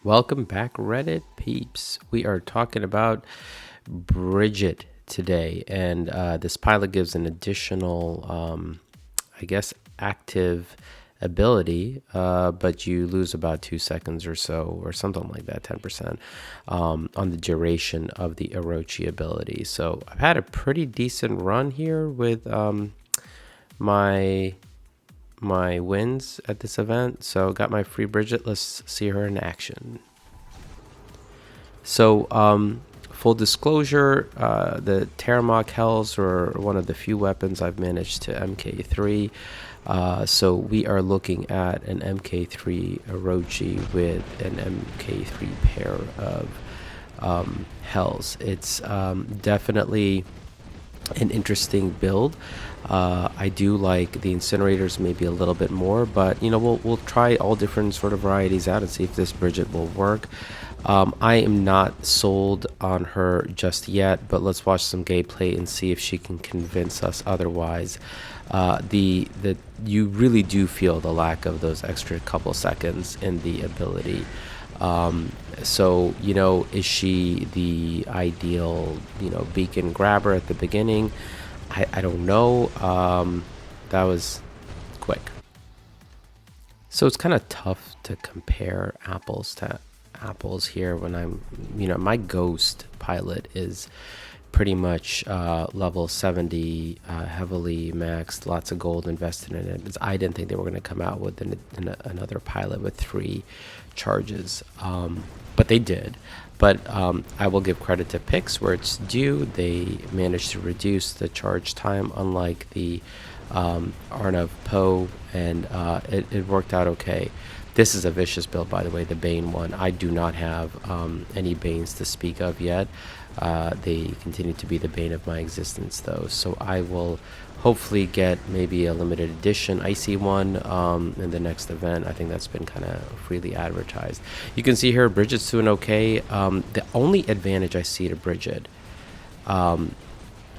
Welcome back, Reddit peeps. We are talking about Brijit today, and this pilot gives an additional, I guess, active ability, but you lose about 2 seconds or so, or something like that, 10% on the duration of the Orochi ability. So I've had a pretty decent run here with my my wins at this event. So got my free Brijit. Let's see her in action. So full disclosure, the Terramok Hells are one of the few weapons I've managed to MK3. So we are looking at an MK3 Orochi with an MK3 pair of Hells. It's definitely an interesting build. I do like the incinerators maybe a little bit more, but we'll try all different sort of varieties out and see if this Brijit will work. I am not sold on her just yet, but let's watch some gameplay and see if she can convince us otherwise. You really do feel the lack of those extra couple seconds in the ability. So is she the ideal beacon grabber at the beginning? I don't know. That was quick. So it's kind of tough to compare apples to apples here when I'm my ghost pilot is pretty much level 70, heavily maxed, lots of gold invested in it. I didn't think they were going to come out with another pilot with 3 charges, but they did. But I will give credit to Pix where it's due. They managed to reduce the charge time, unlike the Arnav Poe, and it worked out okay. This is a vicious build, by the way, the Bane one. I do not have any Banes to speak of yet. They continue to be the bane of my existence, though. So I will hopefully get maybe a limited edition icy one in the next event. I think that's been kind of freely advertised. You can see here Brijit's doing okay. The only advantage I see to Brijit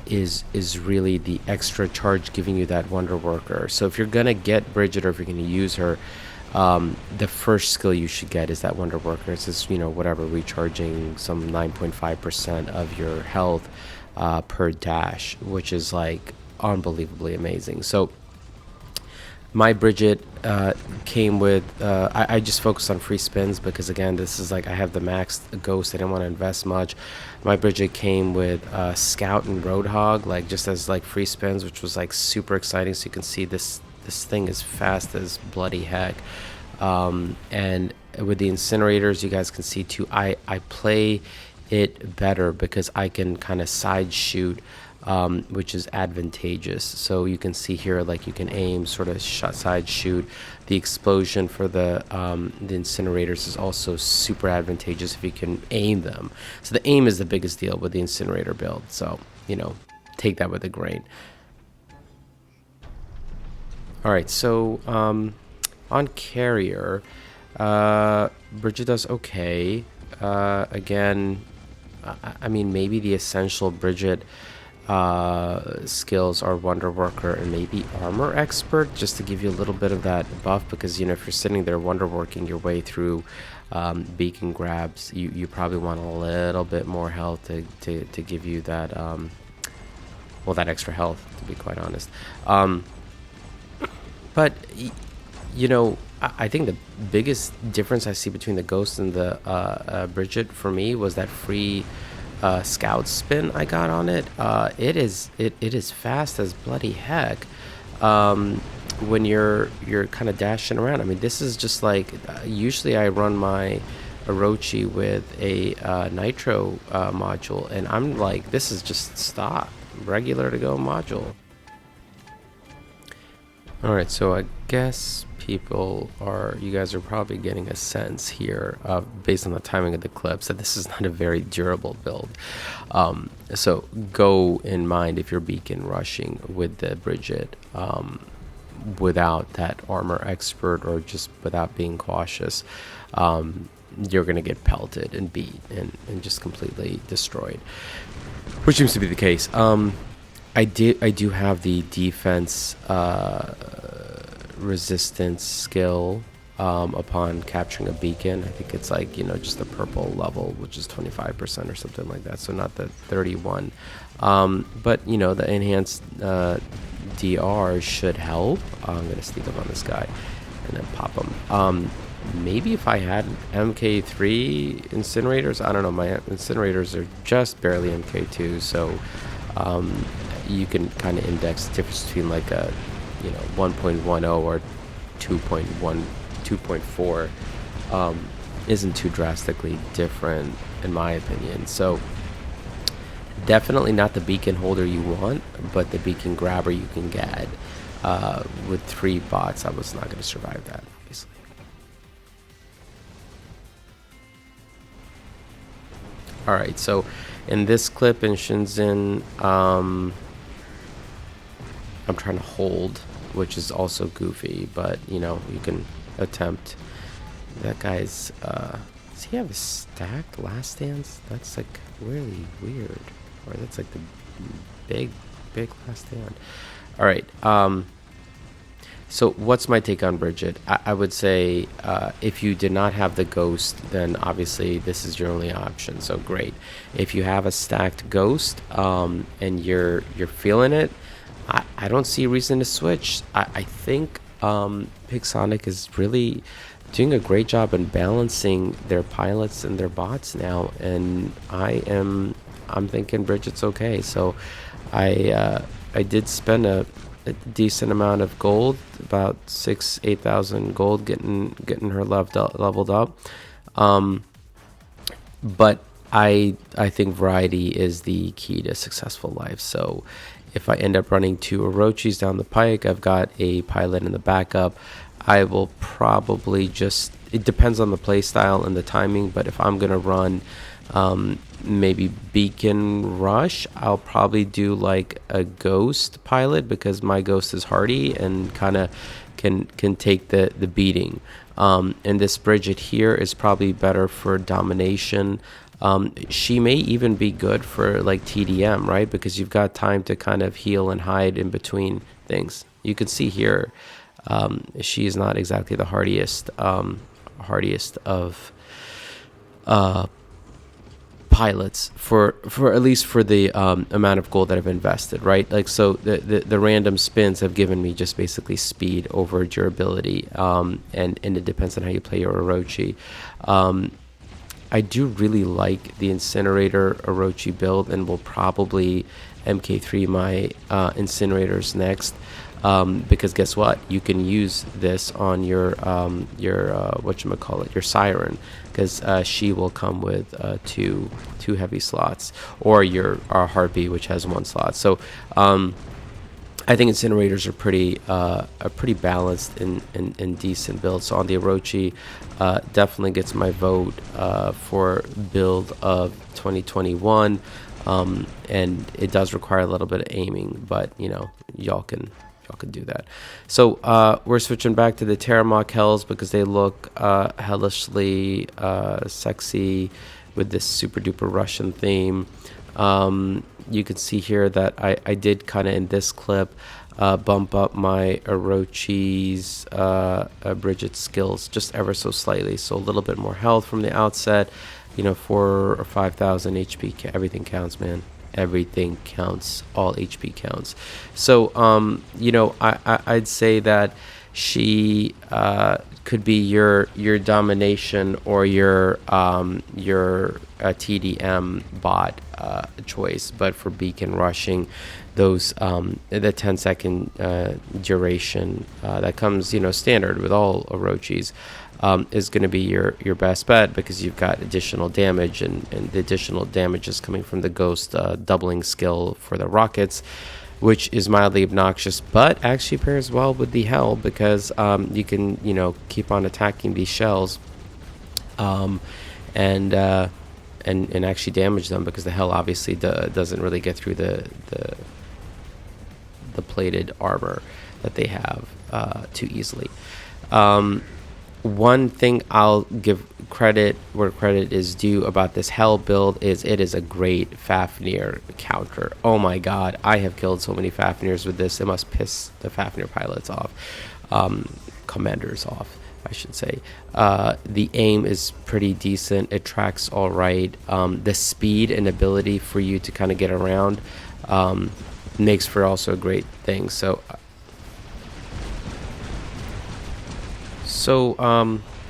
is really the extra charge giving you that Wonder Worker. So if you're gonna get Brijit, or if you're gonna use her, the first skill you should get is that Wonder Worker. It's just whatever, recharging some 9.5% of your health per dash, which is like unbelievably amazing. So my Brijit came with I just focused on free spins because, again, this is like I have the maxed ghost. I didn't want to invest much. My Brijit came with Scout and Roadhog, like just as like free spins, which was like super exciting. So you can see this thing is fast as bloody heck. And with the incinerators, you guys can see too, I play it better because I can kind of side shoot, which is advantageous. So you can see here, like you can aim, sort of side shoot. The explosion for the incinerators is also super advantageous if you can aim them. So the aim is the biggest deal with the incinerator build. So take that with a grain. All right, so on carrier, Brijit does okay. Again, I mean, maybe the essential Brijit skills are Wonder Worker and maybe Armor Expert, just to give you a little bit of that buff, because if you're sitting there Wonder Working your way through beacon grabs, you probably want a little bit more health to give you that, that extra health, to be quite honest. But I think the biggest difference I see between the Ghost and the Brijit for me was that free Scout spin I got on it. It is fast as bloody heck. When you're kind of dashing around. I mean, this is just like usually I run my Orochi with a Nitro module, and I'm like, this is just stock regular to go module. Alright, so I guess you guys are probably getting a sense here, based on the timing of the clips, that this is not a very durable build. So go in mind if you're beacon rushing with the Brijit, without that Armor Expert, or just without being cautious, you're going to get pelted and beat and just completely destroyed, which seems to be the case. I do have the defense resistance skill upon capturing a beacon. I think it's like, just the purple level, which is 25% or something like that. So not the 31. But, the enhanced DR should help. I'm going to sneak up on this guy and then pop him. Maybe if I had MK3 incinerators, I don't know, my incinerators are just barely MK2, so you can kind of index the difference between like a 1.10 or 2.4 isn't too drastically different in my opinion. So definitely not the beacon holder you want, but the beacon grabber you can get. With 3 bots, I was not going to survive that, obviously. Alright, so in this clip in Shenzhen, I'm trying to hold, which is also goofy, but you can attempt. That guy's, does he have a stacked last stands? That's like really weird. Or that's like the big last stand. Alright, so what's my take on Brijit? I would say if you did not have the ghost, then obviously this is your only option. So great. If you have a stacked ghost and you're feeling it, I don't see a reason to switch. I think Pixonic is really doing a great job in balancing their pilots and their bots now, and I'm thinking Bridget's okay. So I did spend a decent amount of gold, about 8,000 gold, getting her leveled up. But I think variety is the key to successful life. So if I end up running 2 Orochis down the pike, I've got a pilot in the backup. I will probably it depends on the play style and the timing, but if I'm gonna run maybe beacon rush, I'll probably do like a ghost pilot, because my ghost is hardy and kind of can take the beating. And this Bridget here is probably better for domination. She may even be good for like TDM, right? Because you've got time to kind of heal and hide in between things. You can see here, she is not exactly the hardiest of pilots for at least for the amount of gold that I've invested, right? Like, so the random spins have given me just basically speed over durability, and it depends on how you play your Orochi. I do really like the incinerator Orochi build, and will probably MK3 my incinerators next. Because guess what? You can use this on your whatchamacallit, your siren, because she will come with two heavy slots, or your heartbeat, which has 1 slot. So I think incinerators are pretty balanced and decent builds. So on the Orochi, definitely gets my vote for build of 2021. And it does require a little bit of aiming, but y'all can do that. So we're switching back to the Terramok Hells, because they look hellishly sexy with this super duper Russian theme. You can see here that I did kind of in this clip bump up my Orochi's Bridget skills just ever so slightly, so a little bit more health from the outset. 4,000 or 5,000 HP. Everything counts, man. Everything counts. All HP counts. So I'd say that she could be your domination or your TDM bot choice. But for beacon rushing, those the 10-second duration that comes standard with all Orochis is going to be your best bet, because you've got additional damage, and the additional damage is coming from the ghost doubling skill for the rockets, which is mildly obnoxious, but actually pairs well with the hell, because you can keep on attacking these shells and actually damage them, because the hell obviously doesn't really get through the plated armor that they have too easily. One thing I'll give credit where credit is due about this hell build is it is a great Fafnir counter. Oh my god, I have killed so many Fafnirs with this. It must piss the Fafnir pilots off, commanders off, I should say. The aim is pretty decent. It tracks all right. The speed and ability for you to kind of get around makes for also a great thing. So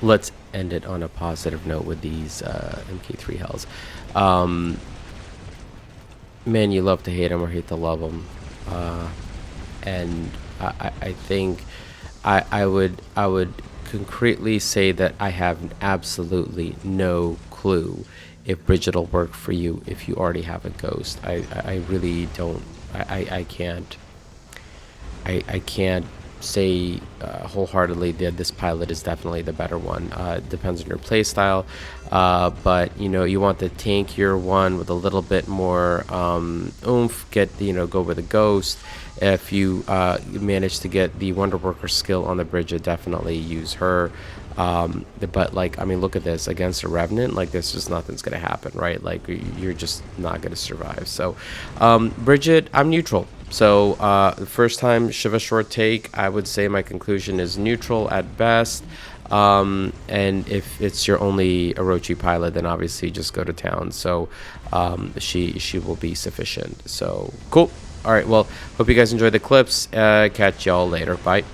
let's end it on a positive note with these MK3 hells. Um, Man, you love to hate them or hate to love them. And I think I would concretely say that I have absolutely no clue if Bridget will work for you if you already have a ghost. I really don't. I can't. I can't say wholeheartedly that this pilot is definitely the better one. It depends on your play style, but you want the tankier one with a little bit more oomph. Go with a ghost. If you manage to get the Wonder Worker skill on the Bridget, definitely use her. But look at this against a Revenant. Like, there's just nothing's gonna happen, right? Like, you're just not gonna survive. So, Bridget, I'm neutral. So, the first time Shiva short take, I would say my conclusion is neutral at best. And if it's your only Orochi pilot, then obviously just go to town. So, she will be sufficient. So, cool. All right. Well, hope you guys enjoyed the clips. Catch y'all later. Bye.